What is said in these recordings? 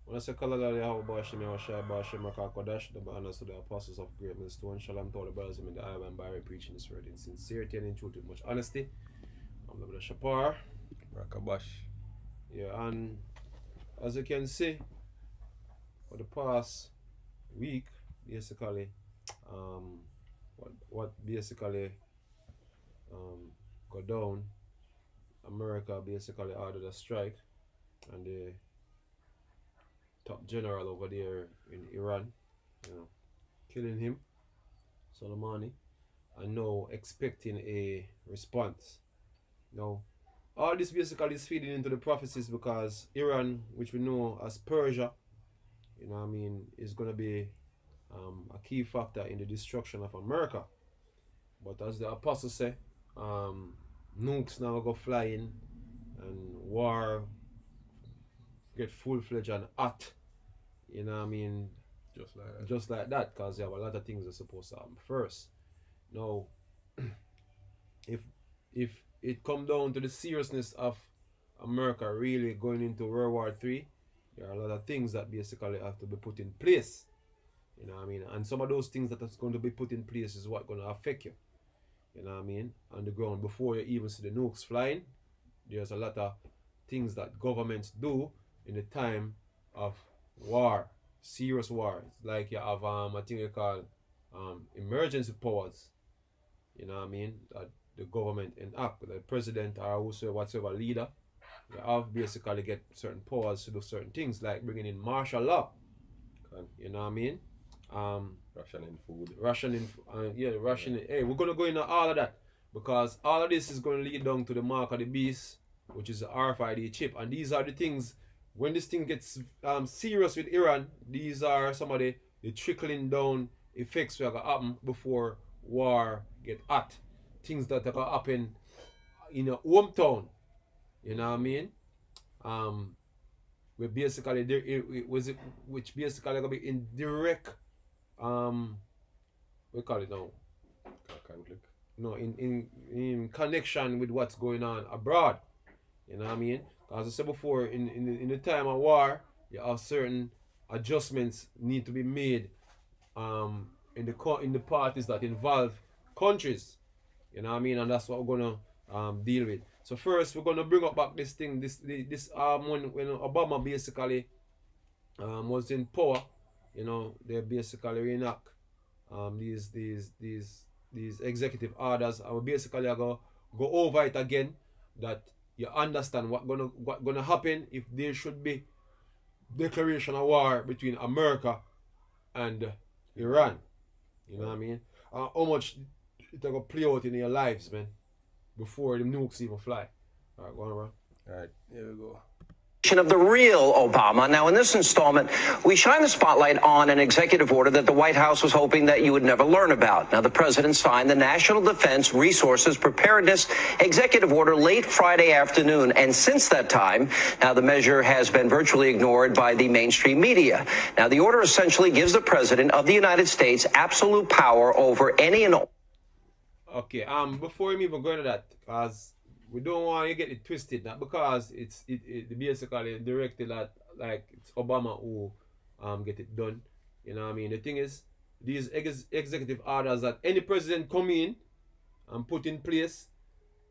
When I say Kalala, how Bashim, I share Bashim, Makakodash, the honors to the apostles of great millstone, Shalom to all the brothers in the island, by preaching this word in sincerity and in truth with much honesty. I'm the Shapar. Rakabash. Yeah, and as you can see, for the past week, basically, what basically go down, America basically ordered a strike, and the top general over there in Iran, killing him, Soleimani, and now expecting a response. Now, all this basically is feeding into the prophecies because Iran, which we know as Persia, is going to be a key factor in the destruction of America. But as the apostles say, nukes now go flying and war get full-fledged and hot. Just like that, because you have a lot of things that are supposed to happen first. Now, if it come down to the seriousness of America really going into World War III, there are a lot of things that basically have to be put in place. And some of those things that is going to be put in place is what going to affect you. On the ground before you even see the nukes flying. There's a lot of things that governments do in the time of war, serious war. It's like you have a thing you call emergency powers. That the government enact, the president or whatsoever leader, you have basically get certain powers to do certain things, like bringing in martial law. Rationing food. Rationing. Hey, we're gonna go into all of that because all of this is going to lead down to the mark of the beast, which is the RFID chip, and these are the things. When this thing gets serious with Iran, these are some of the trickling down effects that are going to happen before war get hot. Things that are going to happen in your hometown. We basically which basically going to be in direct we call it now conflict. No, in connection with what's going on abroad. As I said before, in the time of war, you have certain adjustments need to be made in the parties that involve countries. And that's what we're gonna deal with. So first, we're gonna bring up back this thing. This when Obama basically was in power, they basically reenact these executive orders. I will basically go over it again, that you understand what gonna happen if there should be declaration of war between America and Iran. How much it gonna play out in your lives, man, before the nukes even fly. Alright, go on, bro. Alright, here we go. Of the real Obama. Now, in this installment, we shine the spotlight on an executive order that the White House was hoping that you would never learn about. Now, the president signed the National Defense Resources Preparedness Executive Order late Friday afternoon. And since that time, now the measure has been virtually ignored by the mainstream media. Now, the order essentially gives the president of the United States absolute power over any and all. Okay, before we even go into that, because we don't want you to get it twisted, not because it's basically directed at, like, it's Obama who get it done. The thing is, these executive orders that any president come in and put in place,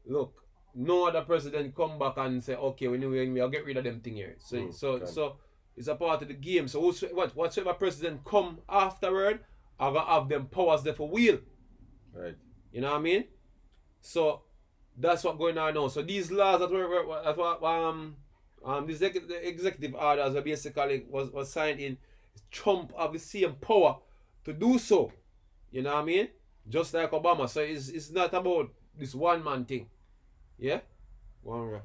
look, no other president come back and say, okay, we'll get rid of them thing here. So it's a part of the game. So whatsoever president come afterward, are gonna have them powers there for wheel. Right. You know what I mean? So that's what's going on now. So these laws these executive orders are basically was signed in, Trump have the same power to do so. You know what I mean? Just like Obama. So it's not about this one man thing. Yeah? One.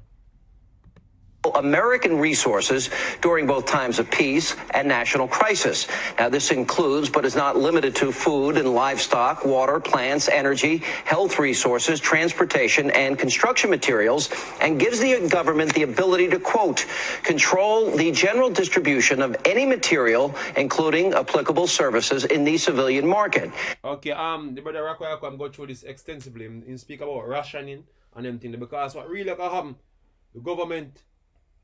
American resources during both times of peace and national crisis. Now, this includes, but is not limited to, food and livestock, water, plants, energy, health resources, transportation, and construction materials, and gives the government the ability to, quote, control the general distribution of any material, including applicable services, in the civilian market. Okay, the brother Rako, I'm going through this extensively and speak about rationing and everything, because what really can happen, the government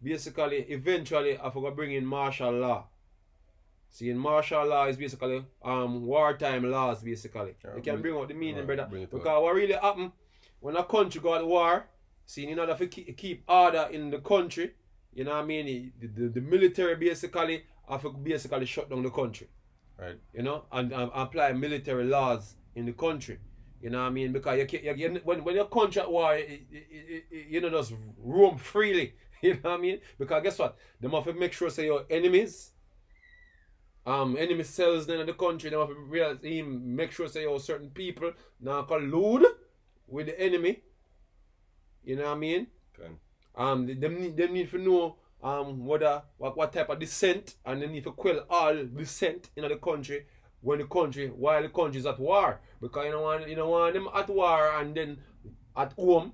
basically eventually I forgot bring in martial law. See, in martial law is basically wartime laws basically. Yeah, You can bring out the meaning, brother. bring it Because out. what really happen when a country go to war, see, in order to keep order in the country, you know what I mean, the military basically have to basically shut down the country. Right. You know, and apply military laws in the country. You know what I mean? Because when your country at war, you know, just roam freely. You know what I mean? Because guess what? They have to make sure say your enemies, enemy cells in the country, they have to realize, make sure say your certain people now collude with the enemy. You know what I mean? Okay. They need to know what type of dissent, and they need to quell all dissent in the country while the country is at war. Because you don't want them at war and then at home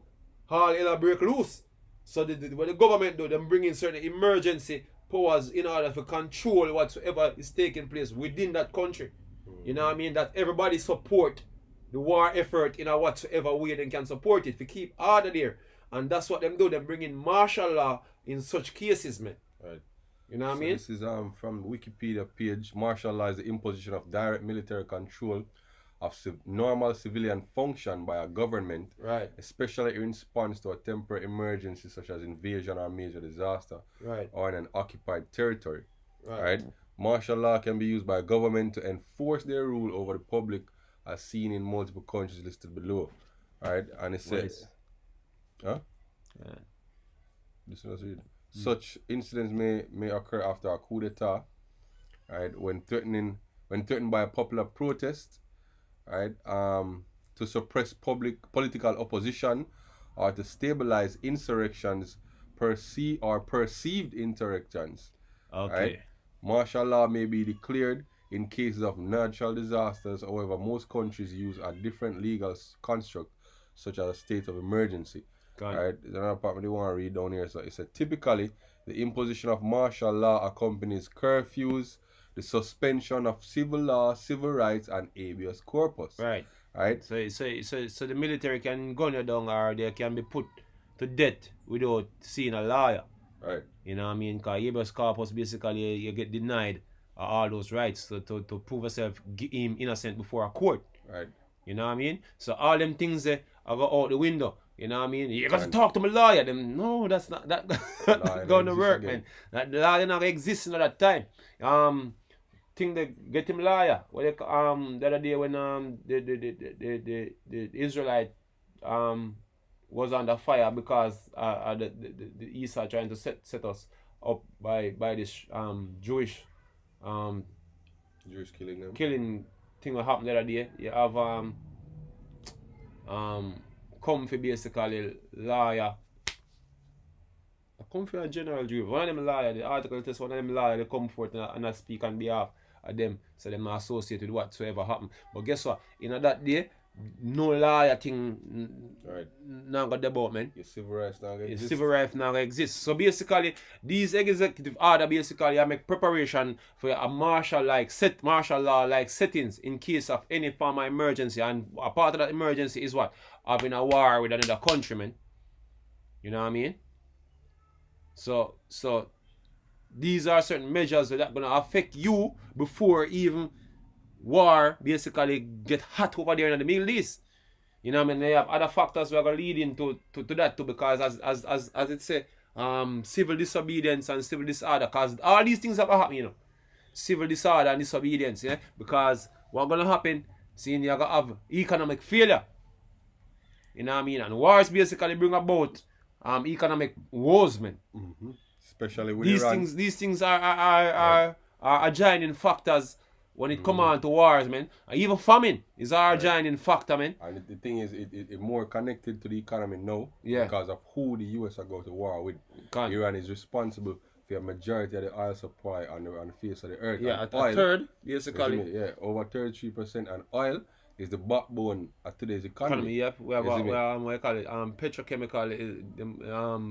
all hell break loose. So what the government do, them bring in certain emergency powers in order to control whatsoever is taking place within that country. You know what I mean? That everybody support the war effort in a whatsoever way they can support it to keep order there. And that's what them do. Them bring in martial law in such cases, man. Right. You know what I So mean? this is from the Wikipedia page. Martial law is the imposition of direct military control of normal civilian function by a government, Right. especially in response to a temporary emergency such as invasion or major disaster, Right. or in an occupied territory. Right. Right. Martial law can be used by a government to enforce their rule over the public, as seen in multiple countries listed below. Right, and it says, huh? Yeah. Listen, let's read. Such incidents may occur after a coup d'état, right? When threatened by a popular protest, right? To suppress political opposition, or to stabilize insurrections, perceived insurrections. Okay. Right? Martial law may be declared in cases of natural disasters. However, most countries use a different legal construct, such as a state of emergency. Right? There's another part we want to read down here. So it said, typically, the imposition of martial law accompanies curfews, the suspension of civil law, civil rights, and habeas corpus. Right. Right? So the military can gun you down, or they can be put to death without seeing a lawyer. Right. You know what I mean? Because habeas corpus, basically, you get denied all those rights to prove yourself innocent before a court. Right. You know what I mean? So all them things I go out the window. You know what I mean? You got to talk to my lawyer. Them, no, that's not that going to work, man. That lawyer not exist in that time. Think they get him lawyer. What they the other day when the Israelite was under fire because the East are trying to set us up by this Jewish killing thing that happened the other day. You have come for basically lawyer. I come for a general jury. One of them lawyer, the article says one of them lawyer they come forth and I speak on behalf of them, so them are associated with whatsoever happened. But guess what? In that day, no lawyer thing now got about, man. Your civil rights now exist. Civil rights now exist. So basically, these executive order basically I make preparation for a martial law like settings in case of any form of emergency. And a part of that emergency is what? Having a war with another country, man. You know what I mean? So these are certain measures that are gonna affect you before even war basically get hot over there in the Middle East. You know what I mean? They have other factors that are going to lead into that too, because as it say, civil disobedience and civil disorder, because all these things have to happen, you know. Civil disorder and disobedience, yeah? Because what's going to happen, seeing you're going to have economic failure. You know what I mean? And wars basically bring about economic woes, man. Mm-hmm. Especially with these Iran. These things are giant factors when it come on to wars, man. Even famine is our giant factor, man. And the thing is, it more connected to the economy now, yeah, because of who the US are going to war with. Iran is responsible for a majority of the oil supply on the face of the earth. Yeah, and a oil, third, basically. Yeah, over 33%, and oil is the backbone of today's economy. Yep. We have what I call it, petrochemical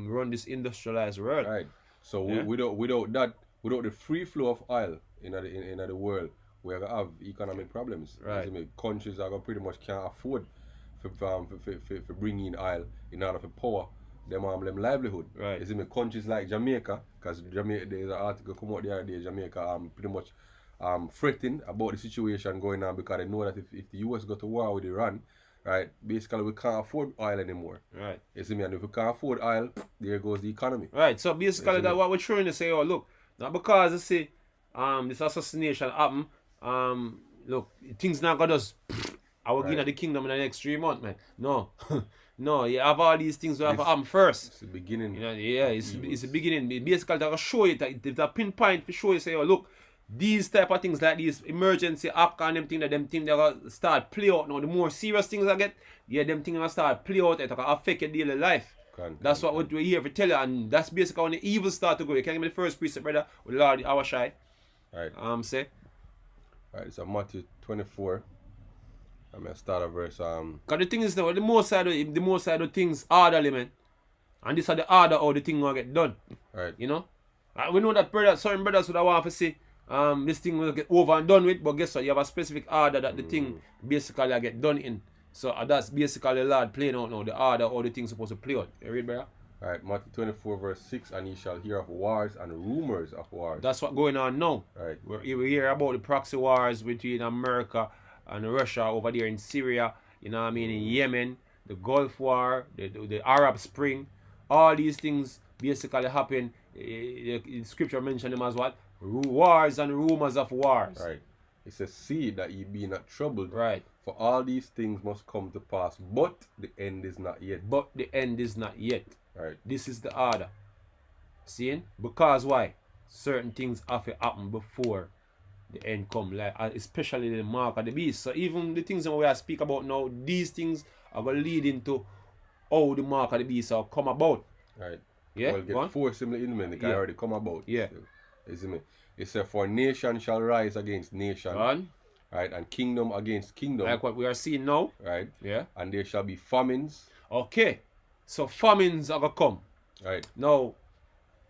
run this industrialized world. Right. So without the free flow of oil in the world, we're gonna have economic problems. Right. Countries are gonna pretty much can't afford for bringing in oil in order to power them livelihood. Right. You see me, countries like Jamaica, because Jamaica, there's an article come out the other day, Jamaica pretty much fretting about the situation going on because they know that if the US go to war with Iran, right, basically we can't afford oil anymore. Right. You see me, and if we can't afford oil, there goes the economy. Right. So basically that what we're trying to say, oh look, not because you see this assassination happen, look, things not gonna just I will give the kingdom in the next 3 months, man. No. No, you have all these things that have to happen first. It's the beginning. You know, yeah, it's the beginning. Basically, they're going to show you, if they pinpoint to show you, say, oh, look, these type of things like these emergency act and them things that them things they're going to start play out now. The more serious things I get, yeah, them things going to start play out, it's going to affect your daily life. That's what we're here to tell you, and that's basically when the evil start to go. You can't give me the first precept, brother, with Lord our shy. Right. Say. Right, so Matthew 24. I'm going to start a verse. Because the thing is, now, the more side of things orderly, man. And this are the order how the thing will get done. Right. You know? We know that certain brothers would have want to say, this thing will get over and done with, but guess what? You have a specific order that the thing basically get done in. So that's basically the Lord playing out now, the order how the thing's supposed to play out. You read, brother? Right, Matthew 24 verse 6, and ye shall hear of wars and rumors of wars. That's what's going on now. Right. We hear about the proxy wars between America and Russia over there in Syria, you know what I mean, in Yemen, the Gulf War, the Arab Spring, all these things basically happen. The scripture mentioned them as what? Wars and rumors of wars. Right. It says, see that ye be not troubled. Right. For all these things must come to pass, but the end is not yet. But the end is not yet. Right. This is the order. Seeing? Because why? Certain things have to happen before the end come, like especially the mark of the beast. So even the things that we are speak about now, these things are going to lead into how the mark of the beast will come about. Right. Yeah. Well, get forcibly in the guy already come about. Yeah. You see me? It says, for nation shall rise against nation. Right. And kingdom against kingdom. Like what we are seeing now. Right. Yeah. And there shall be famines. Okay. So famines are going to come. Right. Now,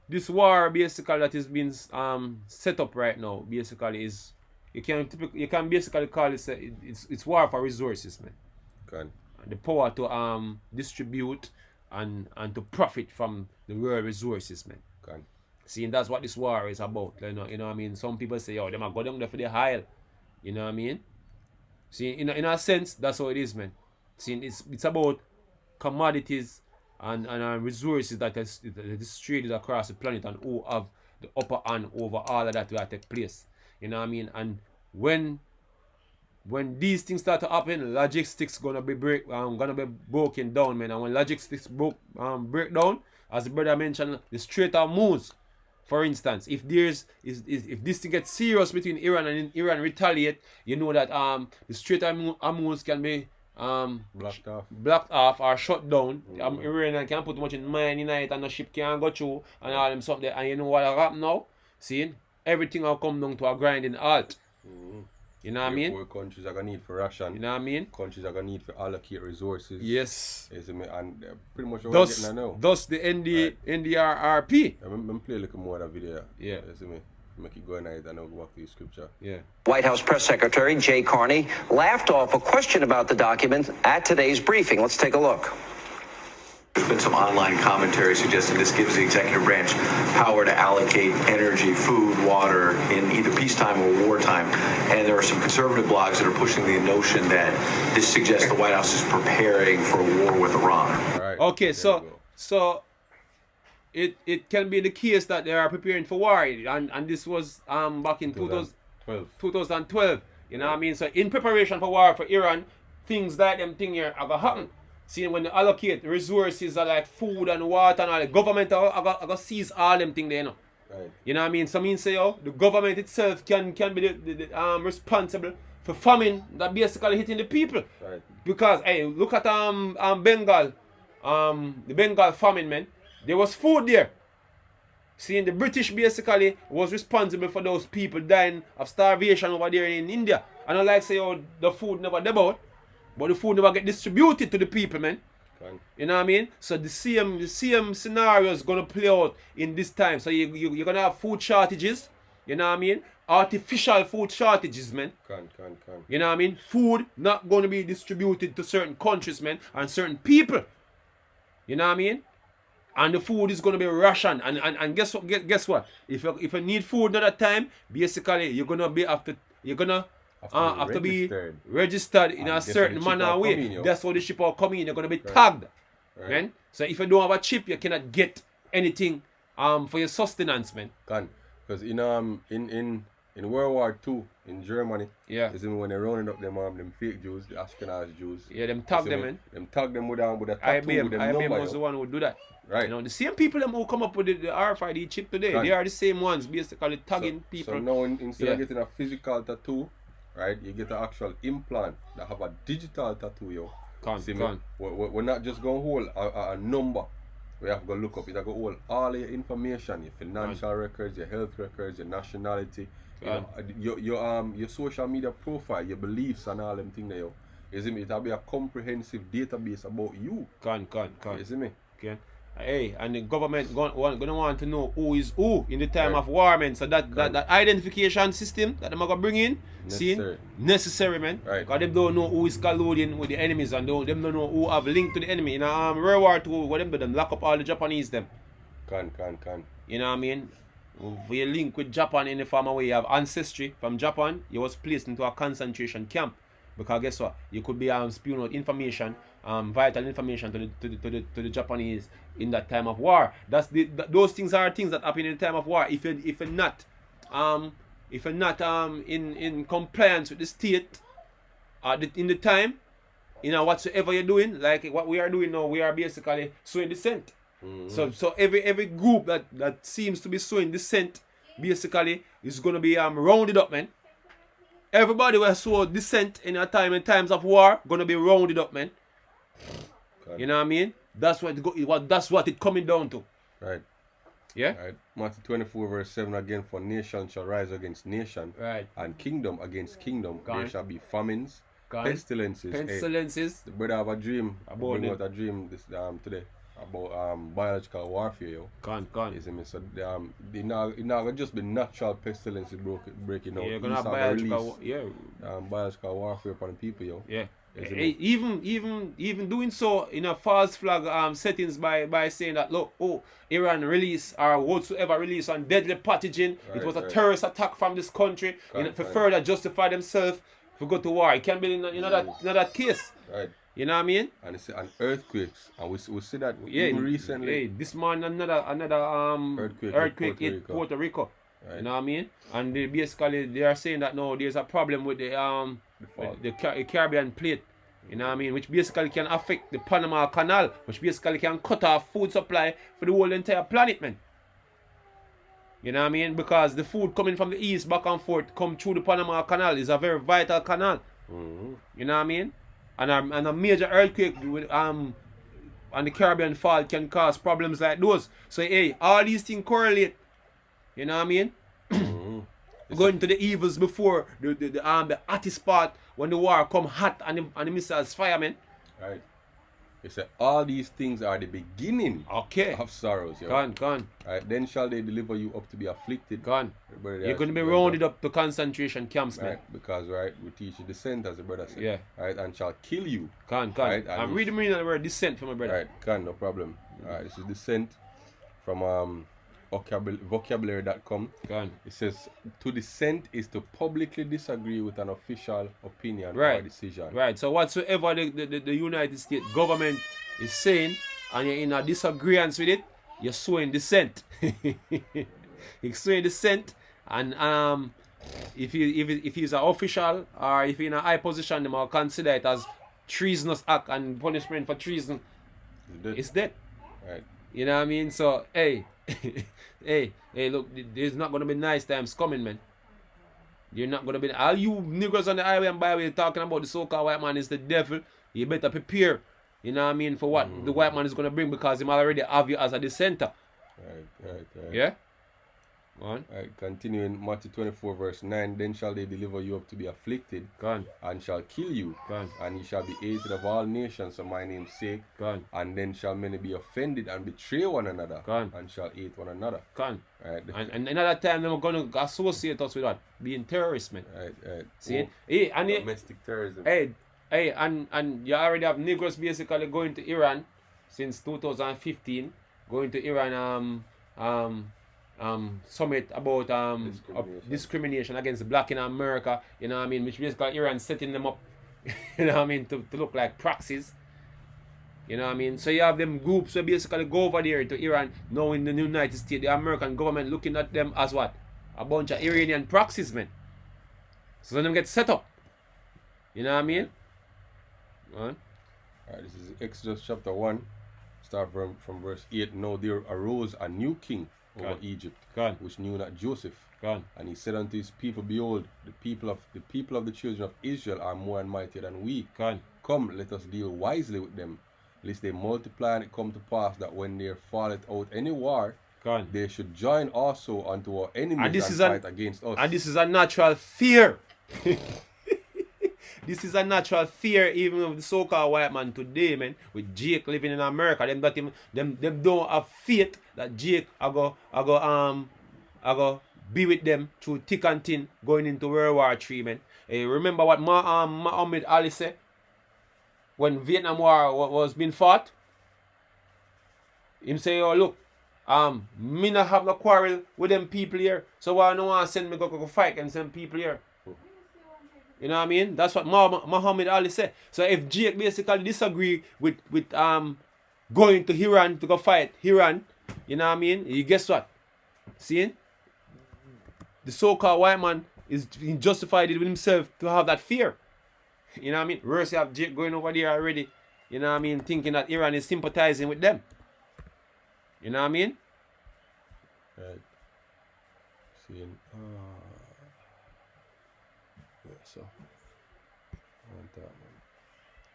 this war basically that is being set up right now basically is you can basically call it it's war for resources, man. Okay. And the power to distribute and to profit from the world resources, man. Okay. See, that's what this war is about. You know what I mean? Some people say, oh, they might go down there for the hire. You know what I mean? See, in a sense, that's how it is, man. See, it's about commodities and resources that is distributed across the planet, and who have the upper hand over all of that will take place. You know what I mean? And when these things start to happen, logistics gonna be broken down, man. And when logistics break down, as the brother mentioned, the Strait of Hormuz, for instance, if this thing gets serious between Iran and Iran retaliate, you know that the Strait of Hormuz can be blocked off or shut down. Iran can't put much in mine in it, and the ship can't go through and all them something. And you know what will happen now? See, everything will come down to a grinding halt. You know what I mean? Countries are gonna need for ration. You know what I mean? Countries are gonna need for allocate resources. Yes. And pretty much what we're getting now. Thus the NDRRP. I'm play a little more of that video. Yeah. You see me? Make it go in and I'll go back to the scripture. Yeah. White House Press Secretary Jay Carney laughed off a question about the document at today's briefing. Let's take a look. There's been some online commentary suggesting this gives the executive branch power to allocate energy, food, water in either peacetime or wartime. And there are some conservative blogs that are pushing the notion that this suggests the White House is preparing for a war with Iran. All right. Okay, so it can be the case that they are preparing for war, and this was back in 2012. You know what I mean? So in preparation for war for Iran, things like them thing here are gonna happen. See, when they allocate resources like food and water and all, the government are gonna seize all them things there, you know. Right. You know what I mean? So I mean say the government itself can be the responsible for famine that basically hitting the people. Right. Because hey, look at Bengal, the Bengal famine, man. There was food there. Seeing the British basically was responsible for those people dying of starvation over there in India. And I like say, oh, the food never dealt, but the food never get distributed to the people, man. Okay. You know what I mean? So the same scenario is gonna play out in this time. So you're gonna have food shortages. You know what I mean? Artificial food shortages, man. You know what I mean? Food not gonna be distributed to certain countries, man, and certain people. You know what I mean? And the food is going to be rationed. And guess what? Guess what? If you need food another time, basically you're gonna have to be registered in a certain manner or way. That's how the ship will come in. You're gonna be tagged. Right? So if you don't have a chip, you cannot get anything for your sustenance, man. Because in World War II in Germany, you see when they rounded up them fake Jews, the Ashkenaz Jews. Yeah, them tag them, man. Them tag them with a tattoo IBM, with them IBM number. was the one who would do that. Right. You know, the same people them who come up with the RFID chip today, they are the same ones basically tagging people. So now instead of getting a physical tattoo, right, you get an actual implant that have a digital tattoo, yo. We're not just going to hold a number. We have to go look up. You have to hold all your information, your financial records, your health records, your nationality, your social media profile, your beliefs and all them things there, yo. You see me? It'll be a comprehensive database about you. You see me? Hey, and the government gonna want to know who is who in the time of war, man. So that identification system that they're gonna bring in, necessary, man. Right. Because them don't know who is colluding with the enemies and them don't know who have linked to the enemy. In World War II, what them do? Them lock up all the Japanese them. You know what I mean? If you link with Japan in the form of way you have ancestry from Japan, you was placed into a concentration camp. Because guess what? You could be spewing out information, vital information to the Japanese in that time of war. Those things are things that happen in the time of war. If you're not in compliance with the state in the time, you know, whatsoever you're doing, like what we are doing now, we are basically sowing dissent. So every group that seems to be sowing dissent basically is gonna be rounded up, man. Everybody who saw dissent in times of war gonna be rounded up, man. You know what I mean? That's what it coming down to. Right. Yeah. Right. Matthew 24 verse 7 again, for nation shall rise against nation, right, and kingdom against kingdom. There shall be famines, pestilences. Pestilences. The brother have a dream. About a dream this today about biological warfare, yo. You see me? So it not just be natural pestilences breaking out. You're gonna have biological biological warfare upon the people, yo. Yeah. Even doing so in a false flag settings by saying that look, Iran release or whatsoever release on deadly pathogen, it was a terrorist attack from this country, for further justify themselves to go to war. It can be in that case. Right. You know what I mean? And it's an earthquakes, and we see that even recently. This morning another earthquake in Puerto Rico. Right. You know what I mean? And they are saying that no, there's a problem with the Caribbean plate. You know what I mean? Which basically can affect the Panama Canal, which basically can cut off food supply for the whole entire planet, man. You know what I mean? Because the food coming from the east back and forth come through the Panama Canal is a very vital canal. You know what I mean? And a major earthquake with on the Caribbean fault can cause problems like those. So hey, all these things correlate. You know what I mean? Going to the evils before the hottest part when the war come hot and the missiles fire, man. Right. They say all these things are the beginning of sorrows. Gone. Right. Then shall they deliver you up to be afflicted. You're going to be rounded up to concentration camps, man. Right. Because we teach you descent, as the brother said. Yeah. Right. And shall kill you. Right. I'm reading the word descent for my brother. Right. No problem. Alright. This is descent from vocabulary.com. It says to dissent is to publicly disagree with an official opinion or decision. Right. So whatsoever the United States government is saying and you're in a disagreement with it, you're sowing dissent. You're sowing dissent, and if he's an official or if he's in a high position, they will consider it as treasonous act, and punishment for treason is death. Right. You know what I mean? So hey. Hey, look, there's not gonna be nice times coming, man. You're not gonna be all you niggas on the highway and byway talking about the so-called white man is the devil. You better prepare, you know what I mean, for what the white man is gonna bring, because he already have you as a dissenter. Right. Yeah? Go on. Right, continuing Matthew 24 verse 9, then shall they deliver you up to be afflicted, and shall kill you, and ye shall be hated of all nations for my name's sake, and then shall many be offended and betray one another, and shall hate one another. Right. And another time they're going to associate us with that, being terrorists, man. Right. See? Domestic terrorism. And you already have Negroes basically going to Iran since 2015. going to Iran summit about discrimination against black in America, you know what I mean, which basically Iran setting them up, you know what I mean, to look like proxies. You know what I mean? So you have them groups who basically go over there to Iran, now in the United States, the American government looking at them as what? A bunch of Iranian proxies, man. So then them get set up. You know what I mean? Alright, this is Exodus chapter 1, start from verse 8. Now there arose a new king over Egypt, which knew not Joseph. And he said unto his people, behold, the people of the children of Israel are more and mightier than we. Come, let us deal wisely with them, lest they multiply, and it come to pass that when there falleth out any war, they should join also unto our enemies and fight against us. And this is a natural fear. This is a natural fear even of the so-called white man today, man. With Jake living in America, them don't have faith that Jake I go be with them through thick and thin going into World War 3, man. Hey, remember what Muhammad Ali said when Vietnam War was being fought? Him say, oh look, me not have no quarrel with them people here, so why no one send me go fight and send people here? You know what I mean? That's what Muhammad Ali said. So if Jake basically disagree with going to Iran to go fight Iran, you know what I mean? You guess what? See? The so-called white man is justified it with himself to have that fear. You know what I mean? Worse, you have Jake going over there already, you know what I mean, thinking that Iran is sympathizing with them. You know what I mean? Right. Seeing, so.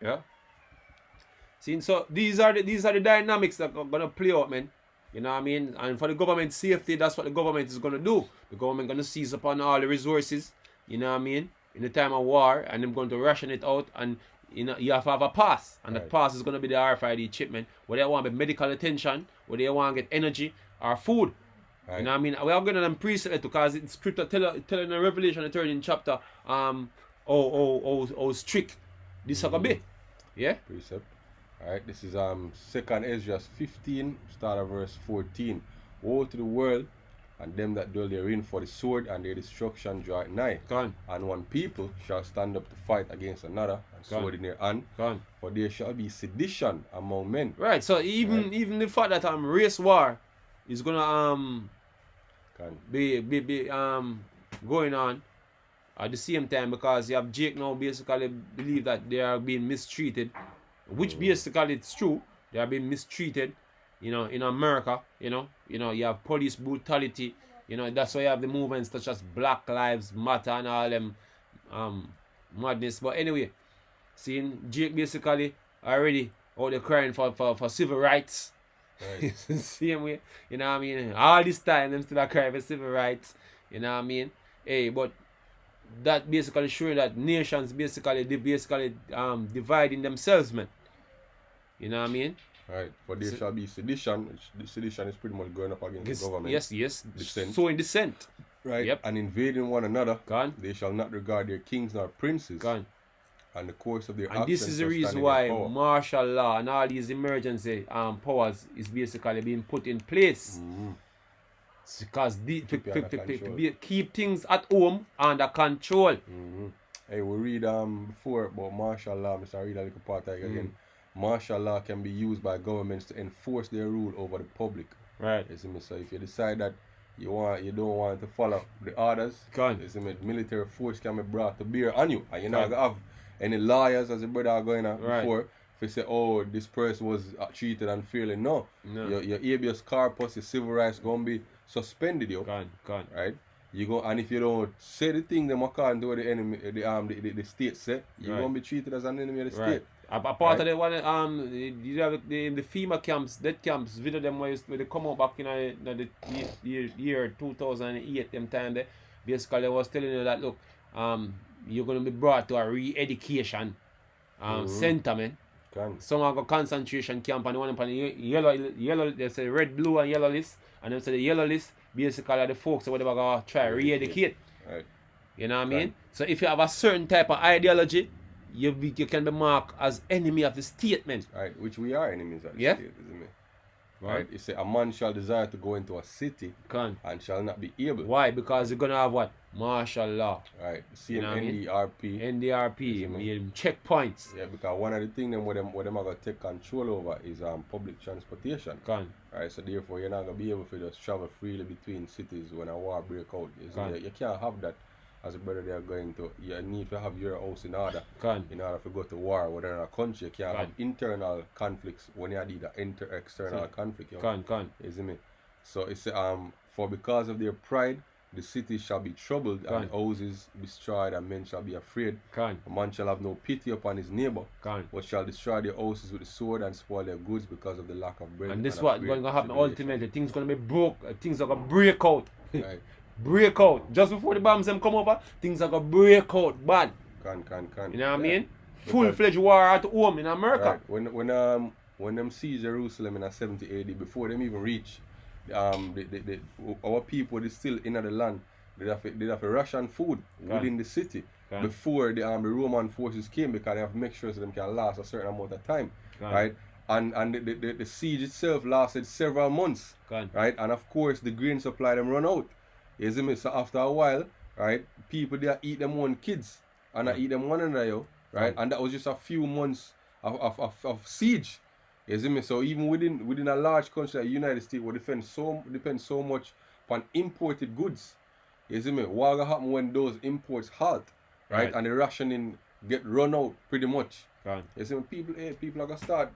Yeah. See, so these are the dynamics that are gonna play out, man. You know what I mean? And for the government safety, that's what the government is gonna do. The government gonna seize upon all the resources, you know what I mean, in the time of war, and they're going to ration it out, and you know you have to have a pass. And the pass is gonna be the RFID chip, man. Whether they want to be medical attention, whether they want to get energy or food. You know what I mean? We are going to them precept because it's scripture telling the Revelation the 13th chapter strict this is gonna be. Yeah? Precept. Alright, this is 2nd Ezra 15, start of verse 14. Woe to the world and them that dwell therein, for the sword and their destruction draw nigh. And one people shall stand up to fight against another, and sword in their hand. For there shall be sedition among men. Right, so even the fact that race war is gonna be going on at the same time, because you have Jake now basically believe that they are being mistreated, which basically it's true. They are being mistreated, you know, in America. You know, you have police brutality. You know, that's why you have the movements such as Black Lives Matter and all them madness. But anyway, seeing Jake basically already out there crying for civil rights. Right. Same way, you know what I mean? All this time them still are crying for civil rights. You know what I mean? Hey, but that basically showing that nations basically dividing themselves, man. You know what I mean? Right. But there shall be sedition, which the sedition is pretty much going up against the government. Yes. Dissent. So in dissent. Right. Yep. And invading one another. They shall not regard their kings nor princes. And the course of their actions. And this is the reason why martial law and all these emergency powers is basically being put in place. Because keep things at home under control. Hey, we read before about martial law. Mr. Read a little part again. Martial law can be used by governments to enforce their rule over the public. Right. You see me? So if you decide that you don't want to follow the orders, you see me, military force can be brought to bear on you, and you're not gonna have any lawyers, as the brother are going on before. If you say, oh, this person was treated unfairly, no. Your habeas corpus, your civil rights gonna be suspended, yo. Right? You go, and if you don't say the thing them according to what the enemy, the state say, you're gonna be treated as an enemy of the state. A part of the one, you have the FEMA camps, death camps, video them where they come out back in the year 2008, them time there. Basically, I was telling you that, look, you're going to be brought to a re-education center, man. Some have a concentration camp, and the one upon the yellow, they say red, blue, and yellow list, and them say the yellow list, basically the folks or whatever going to try to re-educate. Right. You know what I mean? So if you have a certain type of ideology, you can be marked as enemy of the state, man. Right, which we are enemies of the state, isn't it? Right? It say a man shall desire to go into a city and shall not be able. Why? Because you're gonna have what? Martial law. Right. Same You know what I mean? NDRP. NDRP, checkpoints. Yeah, because one of the things what them are gonna take control over is public transportation. Right. So therefore you're not gonna be able to just travel freely between cities when a war break out. You can't have that. As a brother, they are going to, you need to have your house in order. In order to go to war within a country, you can't have internal conflicts when you need an external conflict. You see me? So it's because of their pride, the city shall be troubled, and the houses destroyed, and men shall be afraid. A man shall have no pity upon his neighbor, but shall destroy their houses with the sword and spoil their goods because of the lack of bread. And this is what's going to happen ultimately. Things going to be broke. Things are going to break out. Right. Break out. Just before the bombs them come over, things are going to break out bad. You know what I mean? Full-fledged war at home in America. Right. When them siege Jerusalem in 70 AD, before them even reach, our people is still in the land. They have to ration food within the city before the Roman forces came, because they have to make sure so them can last a certain amount of time. Right? And the siege itself lasted several months. Right? And of course the grain supply them run out. You see me? So after a while, right, people they eat them own kids and they eat them one another, right? And that was just a few months of siege. You see me? So even within a large country like the United States, will depend so much on imported goods. You see me? What will happen when those imports halt, right? And the rationing get run out pretty much. You see me? People are gonna start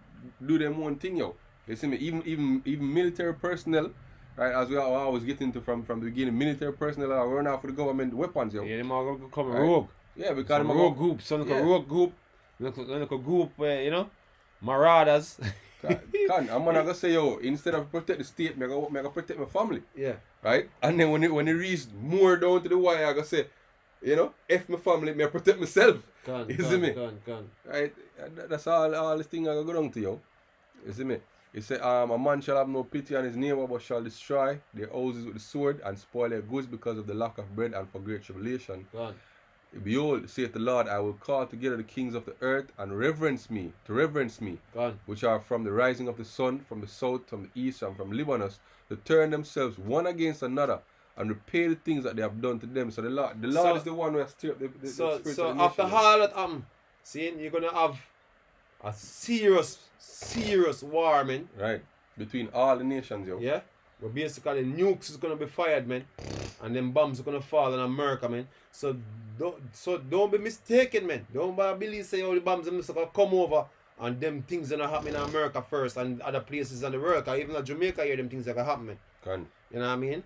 do them own thing, yo. You see me? Even military personnel. Right, as we always get into from the beginning, military personnel are running out for the government weapons, yo. Yeah, they might come rogue. Yeah, because some rogue group, rogue group, like a group where, you know, marauders. I'm gonna say, yo, instead of protect the state, I'm gonna protect my family. Yeah. Right? And then when it reach more down to the wire, I'm gonna say, you know, F my family, I protect myself. You see me? Right? That's all this thing I gotta go down to, yo. You see me? It said, a man shall have no pity on his neighbor, but shall destroy their houses with the sword and spoil their goods because of the lack of bread and for great tribulation. Behold, saith the Lord, I will call together the kings of the earth and reverence me, which are from the rising of the sun, from the south, from the east, and from Lebanon, to turn themselves one against another and repay the things that they have done to them. So the Lord is the one who has stirred the spirit of the So nation. after all that, seeing you're gonna have a serious war, man. Right. Between all the nations, yo. Yeah. Where basically nukes is gonna be fired, man. And then bombs are gonna fall on America, man. So don't be mistaken, man. Don't believe say all the bombs are gonna come over and them things are gonna happen in America first and other places in the world. Cause even in Jamaica here them things are gonna happen, man. You know what I mean?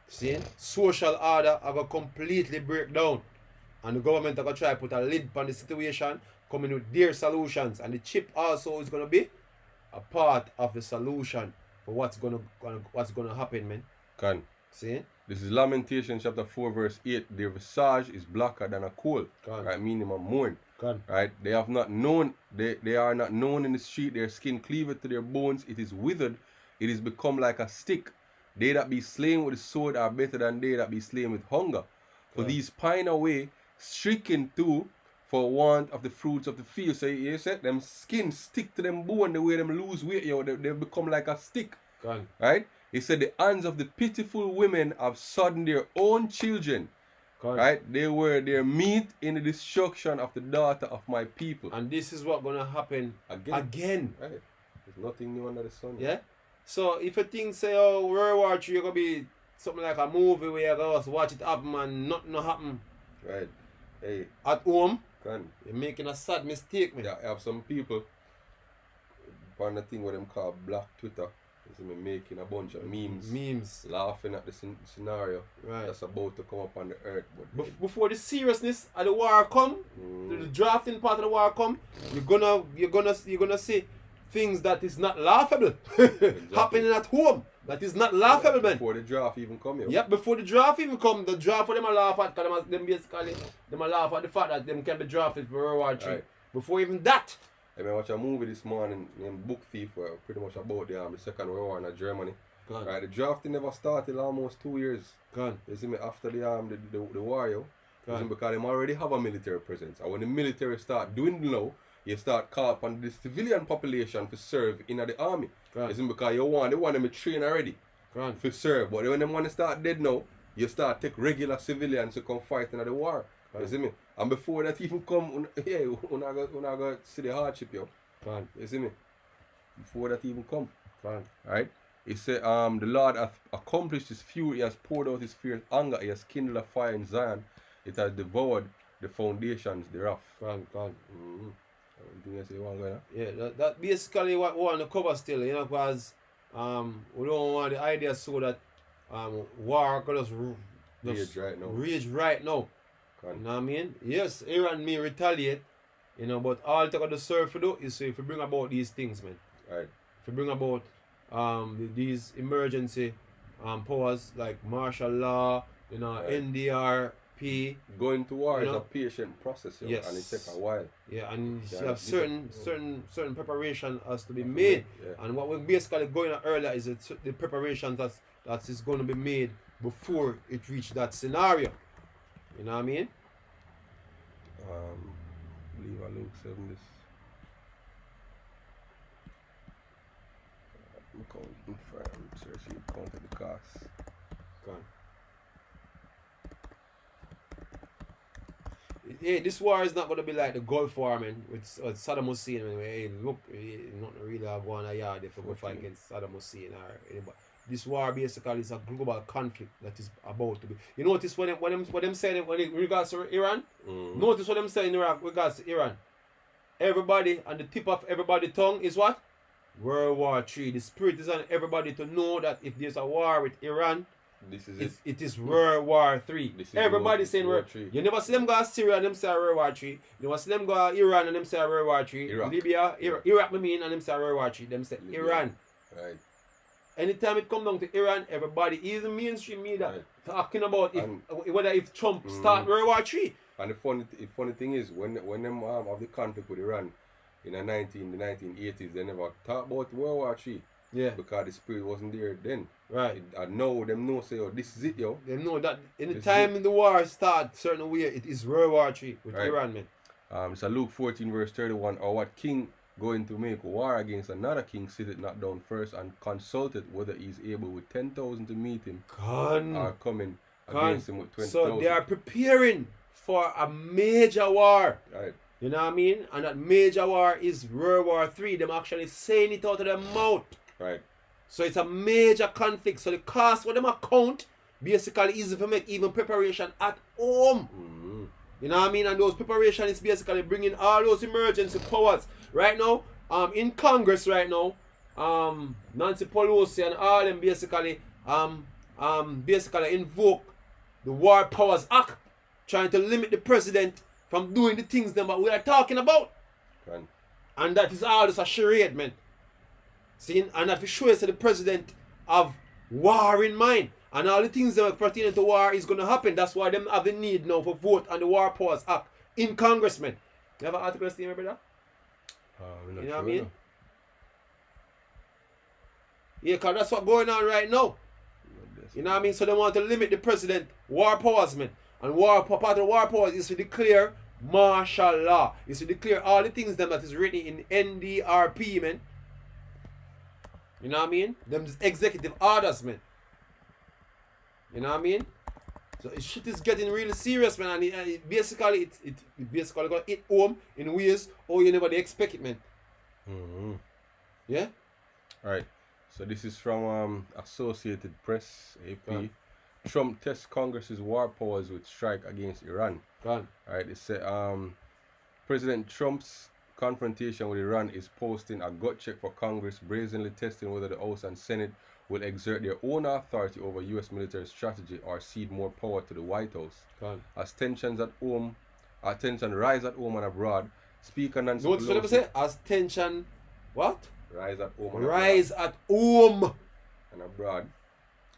See? Social order are gonna completely break down. And the government are gonna try to put a lid on the situation, coming with their solutions, and the chip also is gonna be a part of the solution for what's gonna happen, man. See? This is Lamentation chapter 4 verse 8. Their visage is blacker than a coal, right? Meaning a mourn. Right? They are not known in the street. Their skin cleaveth to their bones. It is withered. It is become like a stick. They that be slain with the sword are better than they that be slain with hunger. For these pine away, stricken too, for want of the fruits of the field. So you said them skin stick to them bone the way them lose weight, yo. They become like a stick. Right? He said the hands of the pitiful women have sodden their own children. Right? They were their meat in the destruction of the daughter of my people. And this is what's gonna happen again. Right? There's nothing new under the sun. Yeah? So if you think say World War 3 you're gonna be something like a movie where you go watch it happen and nothing happen. Right. Hey. At home, you're making a sad mistake, man. Yeah, I have some people on the thing what them call Black Twitter. Making a bunch of memes, laughing at the scenario that's about to come up on the earth. But before the seriousness of the war come, the drafting part of the war come, you're gonna see things that is not laughable happening at home. That is not laughable, man. Before the draft even come, yo. Yep, before the draft even come, the draft for them a laugh at, because them basically them a laugh at the fact that them can be drafted for World War 3. Before even that. I watched a movie this morning named Book Thief, where pretty much about the Second World War in Germany. Right, the drafting never started almost 2 years. You see me after the war, yo. Because they already have a military presence, and when the military start doing low, you start call upon the civilian population to serve in the army. Right. Isn't because they want them to train already to serve. But when them want to start dead now, you start take regular civilians to come fight in the war. Right. You see me? And before that even come, you go see the hardship, yo. Right. You see me? Before that even come. Right. Right? He said, the Lord hath accomplished his fury, he has poured out his fierce anger, he has kindled a fire in Zion, it has devoured the foundations thereof. Right. Mm-hmm. Anything else you want to go on? Yeah, that basically what we want to cover still, you know, because we don't want the idea so that war could just rage right now. You know what I mean? Yes, Iran may retaliate, you know, but all they got to serve for do is so if you bring about these things, man. Right. If you bring about these emergency powers like martial law, you know, right. NDRP. Going to war you is know? a patient process, yo, Yes. and it takes a while. Yeah, and Yeah, you have certain preparation has to be made. Yeah. And what we're basically going on earlier is the preparation that is going to be made before it reach that scenario. You know what I mean? Leave a Luke 7 this. Accounting firm, search you counted the costs. Gone. Hey, this war is not going to be like the Gulf War, man, with Saddam Hussein. Man. Hey, look, nothing really go on a yard if you go fight against Saddam Hussein or anybody. This war basically is a global conflict that is about to be. You notice when them say when it regards to Iran? Mm-hmm. Notice what them saying in regards to Iran. Everybody, on the tip of everybody's tongue is what? World War III. The spirit is on everybody to know that if there's a war with Iran, this is it. It is World War III. Everybody saying World War III. You never see them go to Syria and them say World War III. You never see them go to Iran and them say World War III. Iraq. Libya, Iraq, I mean, and them say World War III. Them say Libya. Iran. Right. Anytime it come down to Iran, everybody, even mainstream media, Right. talking about whether if Trump start World War III. And the funny thing is, when them have the conflict with Iran in the 1980s, they never talk about World War III. Yeah. Because the spirit wasn't there then. Right. And now them know say, oh, this is it, yo. They know that in the time in the war start, certain way, it is World War III with Iran, man. So Luke 14 verse 31, or what king going to make war against another king sitteth not down first and consulted whether he is able with 10,000 to meet him or coming against him with 20,000. So they are preparing for a major war. Right. You know what I mean? And that major war is World War III. Them actually saying it out of their mouth. Right. So it's a major conflict. So the cost for them account basically is to make even preparation at home. Mm-hmm. You know what I mean? And those preparation is basically bringing all those emergency powers. Right now, in Congress right now, Nancy Pelosi and all them basically invoke the War Powers Act, trying to limit the president from doing the things that we are talking about. Right. And that is all just a charade, man. See, and that shows that the president have war in mind. And all the things that pertaining to war is going to happen. That's why them have the need now for vote on the War Powers Act in Congress, man. You have an article, Steve, brother? You know what I mean? Yeah, because that's what's going on right now. You know what I mean? So they want to limit the president war powers, man. And part of the war powers is to declare martial law. Is to declare all the things that is written in NDRP, man. You know what I mean? Them executive orders, man. You know what I mean? So shit is getting really serious, man. And it basically gonna hit home in ways you never expect it, man. Mm-hmm. Yeah? Alright. So this is from Associated Press, AP. Trump tests Congress's war powers with strike against Iran. Alright, it said President Trump's confrontation with Iran is posting a gut check for Congress, brazenly testing whether the House and Senate will exert their own authority over U.S. military strategy or cede more power to the White House. As tensions rise at home and abroad, Speaker Nancy Pelosi... Notice what say? As tension... What? Rise at home at home and abroad.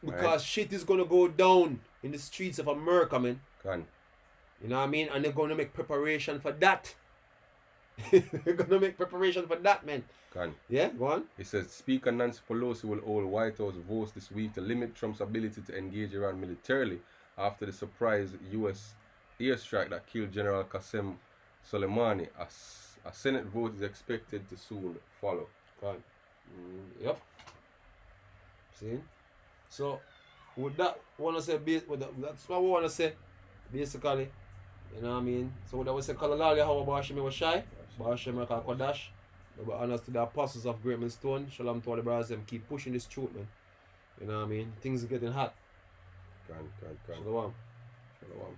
Because shit is going to go down in the streets of America, man. You know what I mean? And they're going to make preparation for that. They're going to make preparation for that, man. Yeah, go on. It says Speaker Nancy Pelosi will hold White House votes this week to limit Trump's ability to engage Iran militarily after the surprise U.S. airstrike that killed General Qasem Soleimani, A Senate vote is expected to soon follow. Right. Yep. See? So, with that, wanna say, that's what we want to say, basically. You know what I mean? So, what I would say, Kalalali, how Bashimi was shy, Bashimi Kodash, but honest to the apostles of Great Stone, Shalom to all the brothers, them keep pushing this truth, man. You know what I mean? Things are getting hot. Can. Shalom. Shalom.